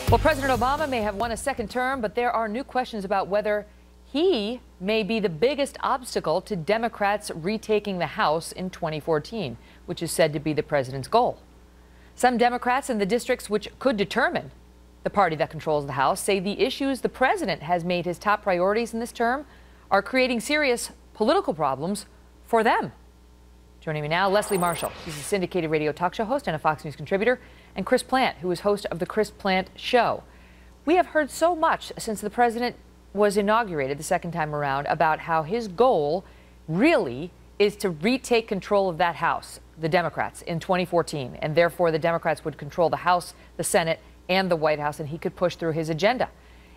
Well, President Obama may have won a second term, but there are new questions about whether he may be the biggest obstacle to Democrats retaking the House in 2014, which is said to be the president's goal. Some Democrats in the districts which could determine the party that controls the House say the issues the president has made his top priorities in this term are creating serious political problems for them. Joining me now, Leslie Marshall. She's a syndicated radio talk show host and a Fox News contributor, and Chris Plante, who is host of the Chris Plante Show. We have heard so much since the president was inaugurated the second time around about how his goal really is to retake control of that House, the Democrats, in 2014, and therefore the Democrats would control the House, the Senate, and the White House, and he could push through his agenda.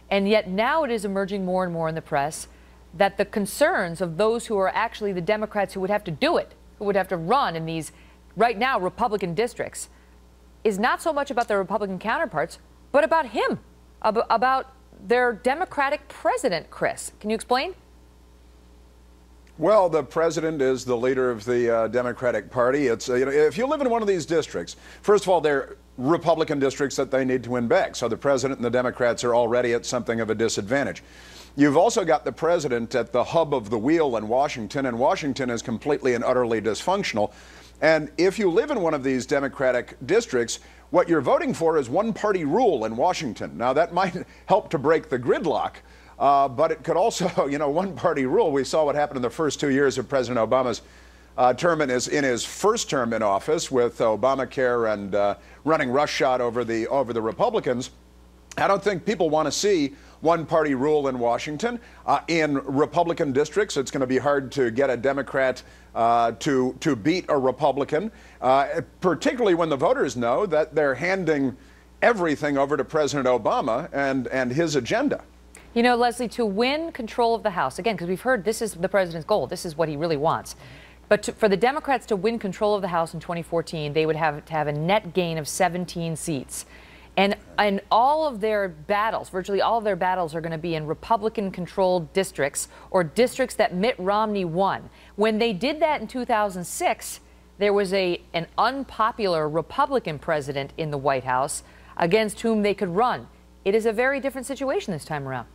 And yet now it is emerging more and more in the press that the concerns of those who are actually the Democrats who would have to do it, who would have to run in these, right now, Republican districts, is not so much about their Republican counterparts, but about him, about their Democratic president, Chris. Can you explain? Well, the president is the leader of the Democratic Party. It's if you live in one of these districts, first of all, they're Republican districts that they need to win back. So the president and the Democrats are already at something of a disadvantage. You've also got the president at the hub of the wheel in Washington, and Washington is completely and utterly dysfunctional. And if you live in one of these Democratic districts, what you're voting for is one-party rule in Washington. Now, that might help to break the gridlock, but it could also, one-party rule. We saw what happened in the first 2 years of President Obama's term in his first term in office with Obamacare and running roughshod over the Republicans. I don't think people want to see one-party rule in Washington. In Republican districts, it's going to be hard to get a Democrat to beat a Republican, particularly when the voters know that they're handing everything over to President Obama and his agenda. You know, Leslie, to win control of the House, again, because we've heard this is the president's goal, this is what he really wants. But for the Democrats to win control of the House in 2014, they would have to have a net gain of 17 seats. And all of their battles, virtually all of their battles, are going to be in Republican-controlled districts or districts that Mitt Romney won. When they did that in 2006, there was an unpopular Republican president in the White House against whom they could run. It is a very different situation this time around.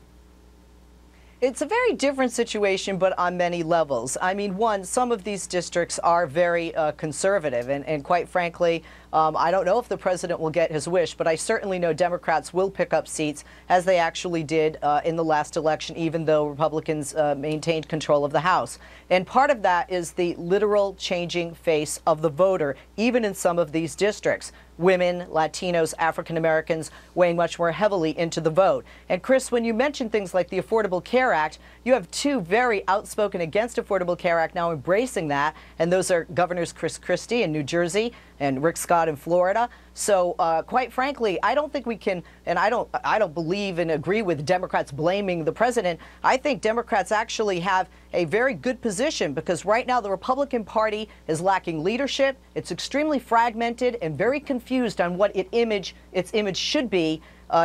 It's a very different situation, but on many levels. I mean, one, some of these districts are very conservative, and quite frankly, I don't know if the president will get his wish, but I certainly know Democrats will pick up seats, as they actually did in the last election, even though Republicans maintained control of the House. And part of that is the literal changing face of the voter, even in some of these districts. Women, Latinos, African Americans weighing much more heavily into the vote. And Chris, when you mention things like the Affordable Care Act, you have two very outspoken against Affordable Care Act now embracing that, and those are Governors Chris Christie in New Jersey and Rick Scott in Florida. So quite frankly, I don't think we can, and I don't believe and agree with Democrats blaming the president. I think Democrats actually have a very good position, because right now the Republican Party is lacking leadership. It's extremely fragmented and very confused on what its image should be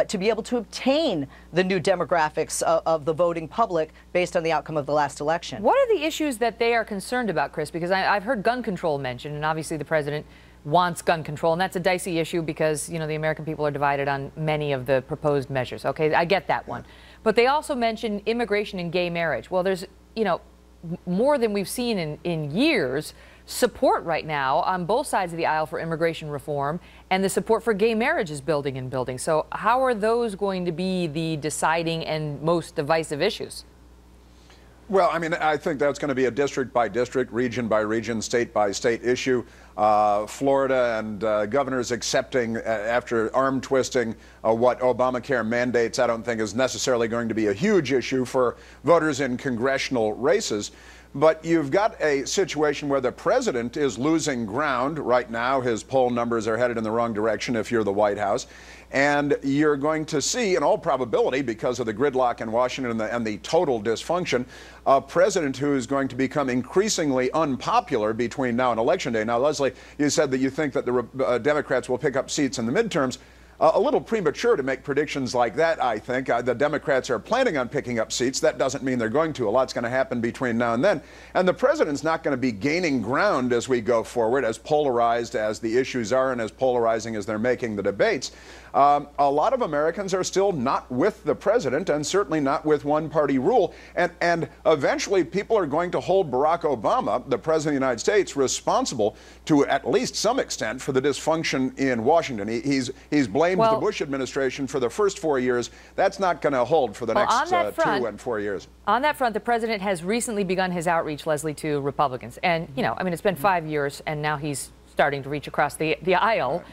to be able to obtain the new demographics of the voting public based on the outcome of the last election. What are the issues that they are concerned about, Chris? Because I've heard gun control mentioned, and obviously the president wants gun control, and that's a dicey issue because, the American people are divided on many of the proposed measures. Okay, I get that one. But they also mention immigration and gay marriage. Well, there's, more than we've seen in years, support right now on both sides of the aisle for immigration reform, and the support for gay marriage is building and building. So how are those going to be the deciding and most divisive issues? Well, I mean, I think that's going to be a district by district, region by region, state by state issue. Florida and governors accepting, after arm twisting, what Obamacare mandates, I don't think is necessarily going to be a huge issue for voters in congressional races. But you've got a situation where the president is losing ground right now. His poll numbers are headed in the wrong direction if you're the White House. And you're going to see, in all probability, because of the gridlock in Washington and the total dysfunction, a president who is going to become increasingly unpopular between now and Election Day. Now, Leslie, you said that you think that the Democrats will pick up seats in the midterms. a little premature to make predictions like that, I think. The Democrats are planning on picking up seats. That doesn't mean they're going to. A lot's going to happen between now and then. And the president's not going to be gaining ground as we go forward, as polarized as the issues are and as polarizing as they're making the debates. A lot of Americans are still not with the president, and certainly not with one-party rule. And eventually people are going to hold Barack Obama, the president of the United States, responsible to at least some extent for the dysfunction in Washington. He's blamed the Bush administration for the first 4 years. That's not going to hold for the next 2 and 4 years. On that front, the president has recently begun his outreach, Leslie, to Republicans. And, you know, I mean, it's been 5 years, and now he's starting to reach across the aisle.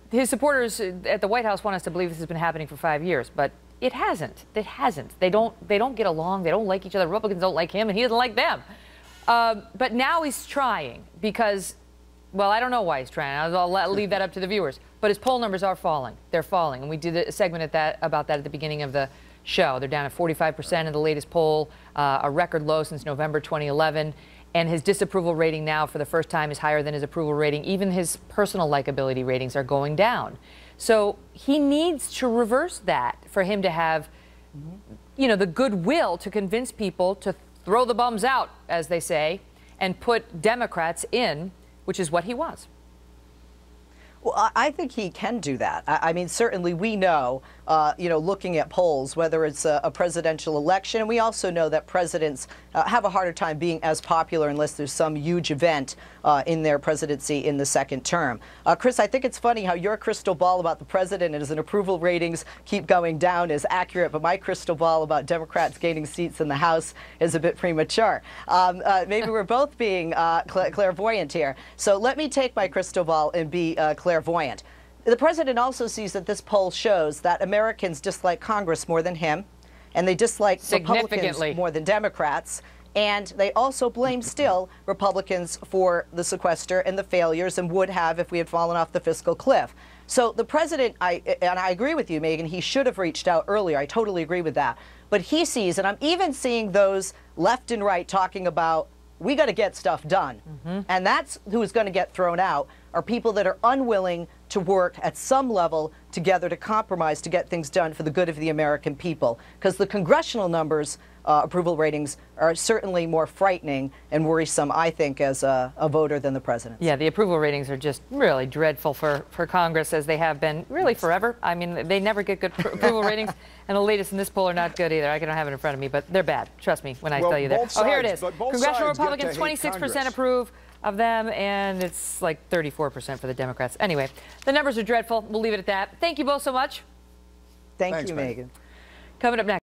His supporters at the White House want us to believe this has been happening for 5 years, but it hasn't. It hasn't. They don't get along. They don't like each other. Republicans don't like him, and he doesn't like them. But now he's trying because, well, I don't know why he's trying. I'll leave that up to the viewers. But his poll numbers are falling. They're falling, and we did a segment about that at the beginning of the show. They're down at 45% in the latest poll, a record low since November 2011. And his disapproval rating now, for the first time, is higher than his approval rating. Even his personal likability ratings are going down. So he needs to reverse that for him to have, you know, the goodwill to convince people to throw the bums out, as they say, and put Democrats in, which is what he wants. Well, I think he can do that. I mean, certainly we know, you know, looking at polls, whether it's a presidential election, and we also know that presidents have a harder time being as popular unless there's some huge event in their presidency in the second term. Chris, I think it's funny how your crystal ball about the president and his approval ratings keep going down is accurate, but my crystal ball about Democrats gaining seats in the House is a bit premature. Maybe we're both being clairvoyant here. So let me take my crystal ball and be clairvoyant. The president also sees that this poll shows that Americans dislike Congress more than him, and they dislike Republicans more than Democrats. And they also blame still Republicans for the sequester and the failures, and would have if we had fallen off the fiscal cliff. So the president, and I agree with you, Megan, he should have reached out earlier. I totally agree with that. But he sees, and I'm even seeing those left and right talking about, we got to get stuff done. And that's who's going to get thrown out, are people that are unwilling to work at some level together to compromise to get things done for the good of the American people. Because the congressional numbers, approval ratings, are certainly more frightening and worrisome, I think, as a voter than the president's. Yeah, the approval ratings are just really dreadful for Congress, as they have been really forever. I mean, they never get good approval ratings, and the latest in this poll are not good either. I don't have it in front of me, but they're bad. Trust me when I tell you that. Oh, here it is. Congressional Republicans, 26% approve of them, and it's like 34% for the Democrats. Anyway, the numbers are dreadful. We'll leave it at that. Thank you both so much. Thanks, you, Megan. Coming up next.